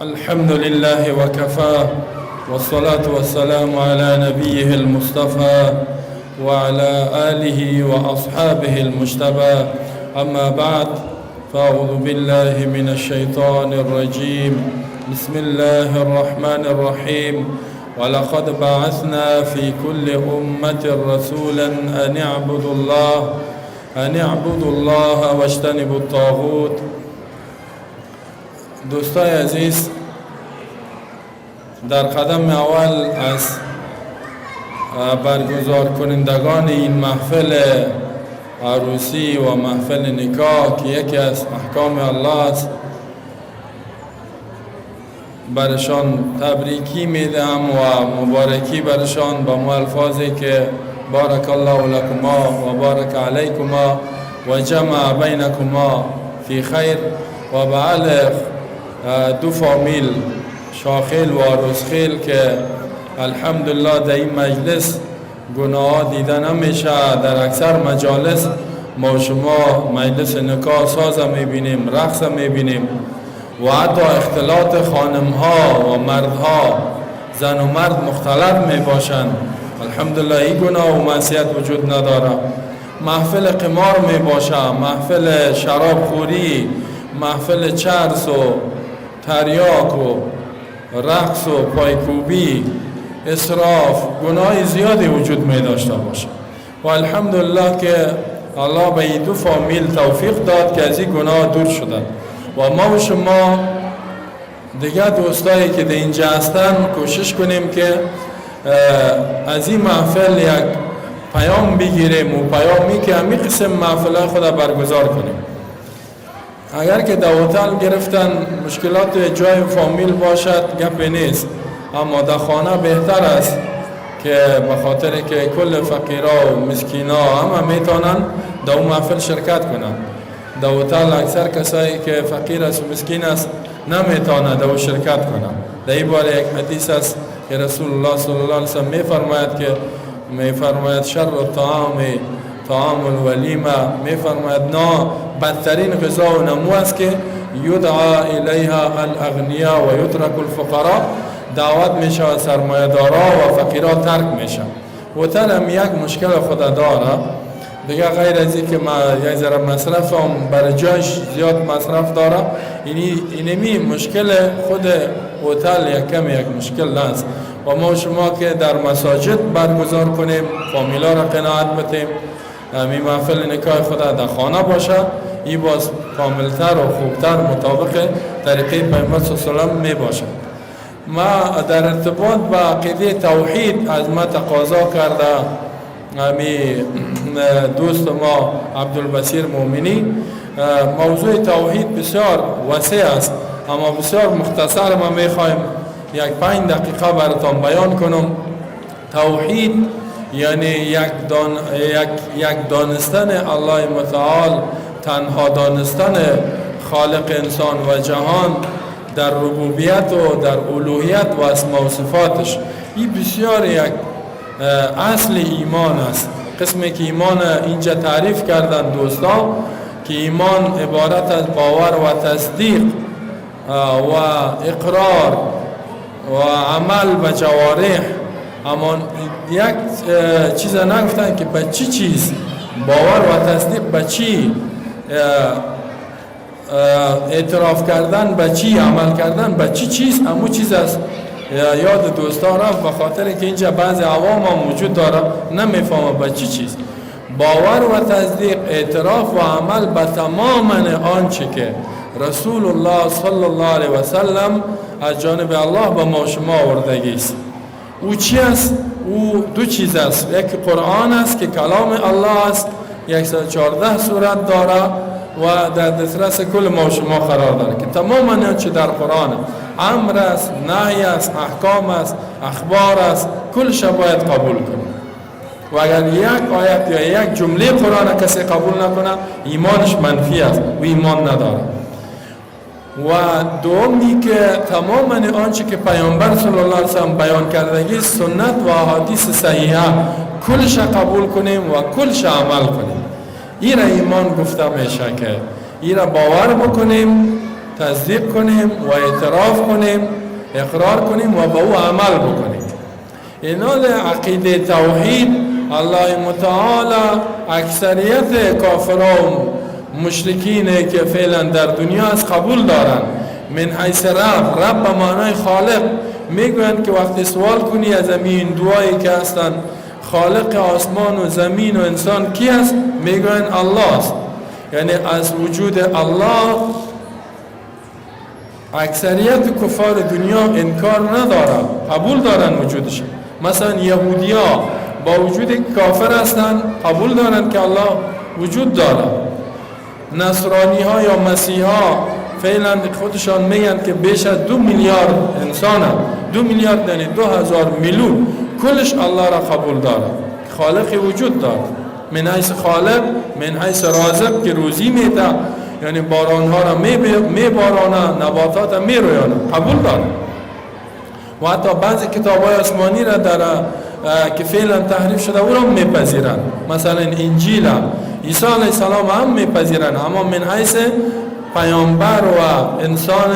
الحمد لله وكفى والصلاة والسلام على نبيه المصطفى وعلى آله وأصحابه المجتبى. أما بعد، فأعوذ بالله من الشيطان الرجيم. بسم الله الرحمن الرحيم. ولقد بعثنا في كل أمة رسولا أن اعبدوا الله واجتنبوا الطاغوت. دوستای عزیز، در قدم اول از برگزار کنندگان این محفل عروسی و محفل نکاح که یکی از احکام الله است، برشان تبریکی میدم و مبارکی برشان با مو الفاظی که بارک الله لکما و بارک علیکما و جمع بینکما فی خیر و بعلق دو فامیل شاخیل و عروسخیل که الحمدلله در این مجلس گناه دیده نمیشه. در اکثر مجالس ما شما مجلس نکاح ساز میبینیم، رقص میبینیم و حتی اختلاط خانم ها و مردها، زن و مرد مختلط میباشند. الحمدلله این گناه و معصیت وجود نداره. محفل قمار میباشه، محفل شراب خوری، محفل چرس و تریاک و رقص و پایکوبی، اسراف، گناه زیادی وجود می داشته باشه و الحمدلله که الله به این دو فامیل توفیق داد که از این گناه دور شدن و ما و شما دیگه دوستایی که در اینجا هستن کوشش کنیم که از این محفل یک پیام بگیریم و پیامی که همین قسم محفل خود برگزار کنیم. اگر که در هتل گرفتن مشکلات جای فامیل باشد گپی نیست، اما در خانه بهتر است که به خاطر که کل فقیرا و مسکینا همه میتونن در اون محفل شرکت کنن. در هتل اکثر کسایی که فقیر است و مسکین است نمیتونن در اون شرکت کنن. در این باره یک حدیث است که رسول الله صلی الله علیه وسلم میفرماید شر الطعام طعام الولیمه، میفرماید بدترین غذا و نمو است که یدعا الیها الاغنیا و یترک الفقراء، دعوت میشه سرمایه‌دارا و فقیرا ترک میشه. هتل هم یک مشکل خود داره دیگه، غیر از این که یک ذره مصرف هم برای جاش زیاد مصرف داره. اینمی مشکل خود هتل یک مشکل است و ما شما که در مساجد برگزار کنیم، فامیلا را قناعت بدیم، همین محفل نکاح خود در خانه باشه، این باز کاملتر و خوبتر مطابق طریقه پیامبر صلی الله علیه و سلم می باشه. ما در ارتباط با عقیده توحید از ما تقاضا کرده همین دوست ما عبدالبصیر مومنی. موضوع توحید بسیار وسیع است اما بسیار مختصر ما می خواهیم یک 5 دقیقه براتون بیان کنم. توحید یعنی یک دانستن الله متعال، تنها دانستن خالق انسان و جهان در ربوبیت و در الوهیت و اسماء و صفاتش. این بسیار یک اصل ایمان است. قسمی که ایمان اینجا تعریف کردن دوستان که ایمان عبارت از باور و تصدیق و اقرار و عمل و جوارح. اما یک چیز نگفتن که به چی چیز باور و تصدیق، به چی اعتراف کردن، به چی عمل کردن، به چی چیز. همون چیز است یاد دوستان رفت به خاطر که اینجا بعضی عوام هم وجود داره نمیفهمه به چی چیز. باور و تصدیق، اعتراف و عمل به تمام آنچه که رسول الله صلی الله علیه و سلم از جانب الله به ما شما آوردگی است. او چی است؟ او دو چیز است. یک قرآن است که کلام الله است، 114 سورت داره و در دسترس کل ما شما قرار داره که تمام آنچه در قرآن امر است، نهی است، احکام است، اخبار است، کلش باید قبول کنیم. و اگر یک آیت یا یک جمله قرآن کسی قبول نکنه ایمانش منفی است و ایمان نداره. و دومی که تمام آنچه که پیامبر صلی الله علیه و سلم بیان کردگی سنت و احادیث صحیحه کلش قبول کنیم و کلش عمل کنیم. این را ایمان گفته میشه که این را باور بکنیم، تصدیق کنیم و اعتراف کنیم، اقرار کنیم و به او عمل بکنیم. اینا عقیده توحید الله متعال اکثریت کافران و مشرکین که فعلا در دنیا از قبول دارن. من حیث رب به معنای خالق، میگویند که وقتی سوال کنی از همین دعایی که هستن خالق آسمان و زمین و انسان کی است، میگویند الله است. یعنی از وجود الله اکثریت کفار دنیا انکار ندارن، قبول دارن وجودش. مثلا یهودیا با وجود کافر هستن قبول دارن که الله وجود داره. نصرانی ها یا مسیح ها فعلا خودشان میگن که بیش از 2 میلیارد انسان، 2 میلیارد یعنی 2000 میلیون کلش الله را قبول داره، خالق وجود داره. من حیث خالق، من حیث رازق که روزی میده، یعنی باران ها را میبارانه، نباتات را میرویانه، قبول داره. و حتی بعضی کتاب های آسمانی را در که فعلا تحریف شده او را میپذیرن، مثلا انجیل عیسی علیه السلام هم میپذیرن، اما من حیث پیامبر و انسان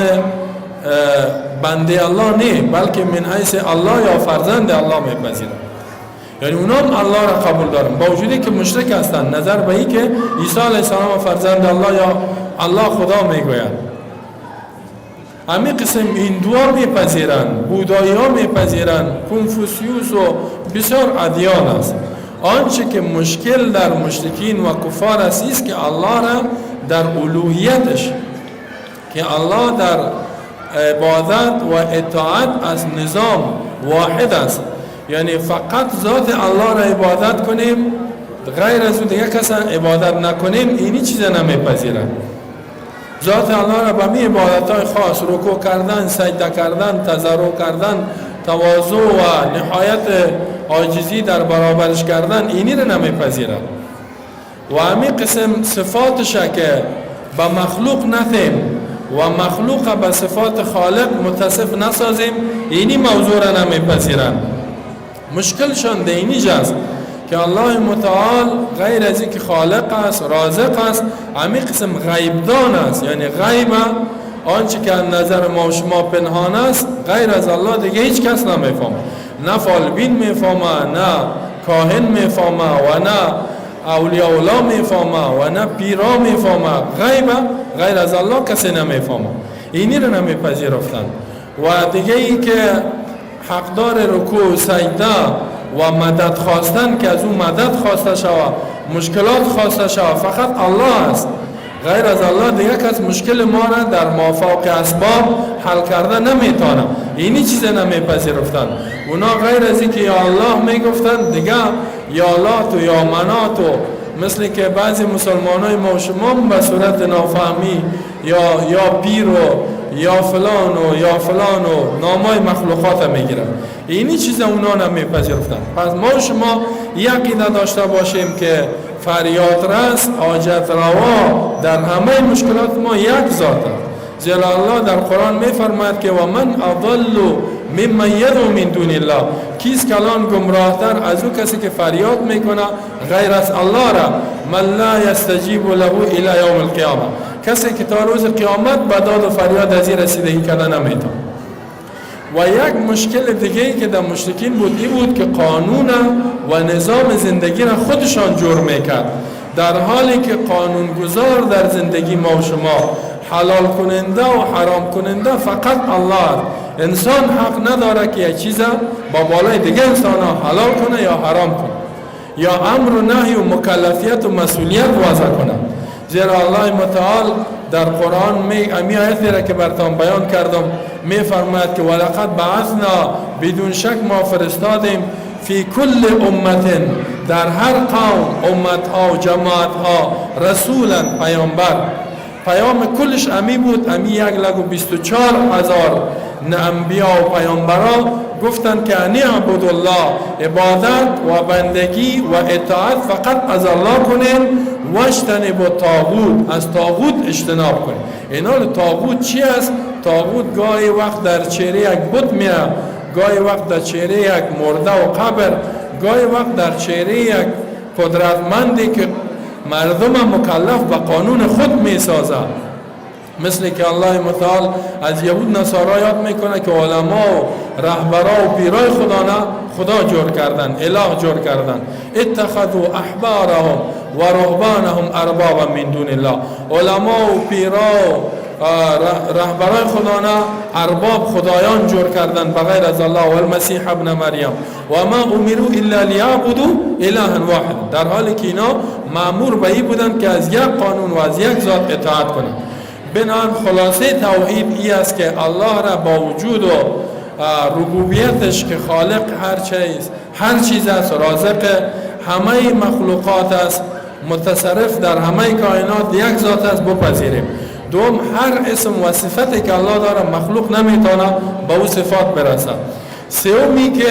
بنده الله نه، بلکه من حیث الله یا فرزند الله میپذیرن. یعنی اونا هم الله را قبول دارن با وجودی که مشرک هستن، نظر به این که عیسی علیه السلام فرزند الله یا الله خدا میگویند. همین قسم هندوها میپذیرن، بودایی ها میپذیرن، کنفوسیوس و بسیار ادیان است. آنچه که مشکل در مشرکین و کفار است که الله را در الوهیتش، که الله در عبادت و اطاعت از نظام واحد است، یعنی فقط ذات الله را عبادت کنیم، غیر از اون دیگه کس عبادت نکنیم، اینی چیز نمیپذیرن. ذات الله را به می عبادت‌های خاص، رکوع کردن، سجده کردن، تضرع کردن، تواضع و نهایت عاجزی در برابرش کردن، اینی را نمیپذیرن. و همین قسم صفاتش که به مخلوق نتیم و مخلوق به صفات خالق متصف نسازیم، اینی موضوع را نمیپذیرن. مشکلشان دینی جاست که الله متعال غیر از اینکه خالق است، رازق است، همین قسم غیبدان است. یعنی غیب آنچه که از نظر ما و شما پنهان است، غیر از الله دیگه هیچ کس نمیفهمه. نه فالبین میفهمه، نه کاهن میفهمه و نه اولیاء الله میفهمه و نه پیرا میفهمه. غیب غیر از الله کسی نمیفهمه. اینی رو نمیپذیرفتن. و دیگه ای که حقدار رکوع، سجده و مدد خواستن که از اون مدد خواسته شود، مشکلات خواسته شود، فقط الله است. غیر از الله دیگه کس مشکل ما را در مافوق اسباب حل کرده نمیتونه. اینی چیز نمیپذیرفتن. اونا غیر از اینکه یا الله میگفتن دیگه یا لات و یا منات و مثل که بعضی مسلمانای ما و شما به صورت نافهمی یا پیر و یا فلان و نامای مخلوقات میگیرن. اینی چیز اونا نمیپذیرفتن. پس ما و شما یقینا داشته باشیم که فریاد رس، حاجت روا در همه مشکلات ما یک ذات است. زیرا الله در قرآن میفرماید که و من اضل ممن یدعو من دون الله، کیست کلان گمراهتر از او کسی که فریاد میکنه غیر از الله را، من لا یستجیب له الی یوم القیامه، کسی که تا روز قیامت به داد و فریاد از این رسیدگی کردن نمیتونه. و یک مشکل دیگه که در مشرکین بود این بود که قانون و نظام زندگی را خودشان جور میکرد، در حالی که قانونگذار در زندگی ما و شما، حلال کننده و حرام کننده فقط الله. انسان حق نداره که یک چیز با بالای دیگه انسان حلال کنه یا حرام کنه، یا امر و نهی و مکلفیت و مسئولیت وضع کنه. زیرا الله متعال در قرآن امی آیتی را که براتون بیان کردم میفرماید که ولقد بعثنا، بدون شک ما فرستادیم، فی کل امت، در هر قوم، امت ها و جماعت ها، رسولا، پیامبر. پیام کلش امی بود، امی 1,24,000 انبیا و پیامبران گفتن که نعبد الله، عبادت و بندگی و اطاعت فقط از الله کنیم، و اجتنبوا الطاغوت، از طاغوت اجتناب کنیم. اینا طاغوت چی است؟ طاغوت گاهی وقت در چهره یک بت میره، گاهی وقت در چهره یک مرده و قبر، گاهی وقت در چهره یک قدرتمندی که مردم مکلف به قانون خود می سازه. مثل که الله متعال از یهود نصارا یاد میکنه که علما و رهبرا و پیرای خدا جور کردن، اله جور کردن. اتخذوا احبارهم و رهبانهم اربابا من دون الله. علما و پیرا و رهبرای ارباب خدایان جور کردن بغیر از الله و المسیح ابن مریم. و ما امروا الا لیعبدوا الها واحد. در حالی که اینا مأمور به این بودن که از یک قانون و از یک ذات اطاعت کنند. بنابراین خلاصه توحید این است که الله را با وجود و ربوبیتش که خالق هر چیز است، رازق همه مخلوقات است، متصرف در همه کائنات یک ذات است بپذیریم. دوم، هر اسم و صفتی که الله داره مخلوق نمیتونه به او صفات برسه. سومی که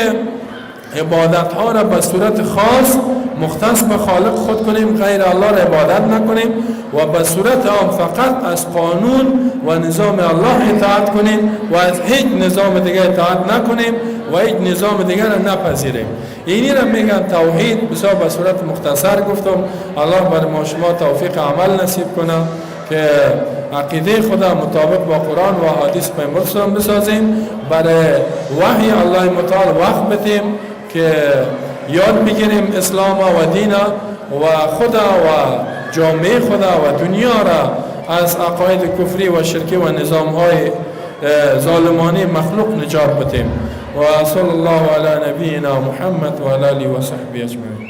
عبادت ها را به صورت خاص مختص به خالق خود کنیم، غیر الله را عبادت نکنیم و به صورت عام فقط از قانون و نظام الله اطاعت کنیم و از هیچ نظام دیگر اطاعت نکنیم و هیچ نظام دیگر را نپذیریم. اینی را میگن توحید. بسیار به صورت مختصر گفتم. الله بر ما شما توفیق عمل نصیب کنه که عقیده خدا مطابق با قرآن و حدیث پیامبر صلی الله علیه و آله بسازیم. برای وحی الله متعال وقت بدیم که یاد بگیریم اسلام و دین و خدا و جامعه خدا و دنیا را از عقاید کفری و شرکی و نظام های ظالمانه مخلوق نجات بدیم. و صلی الله علی نبینا محمد و علی آله و صحبه اجمعین.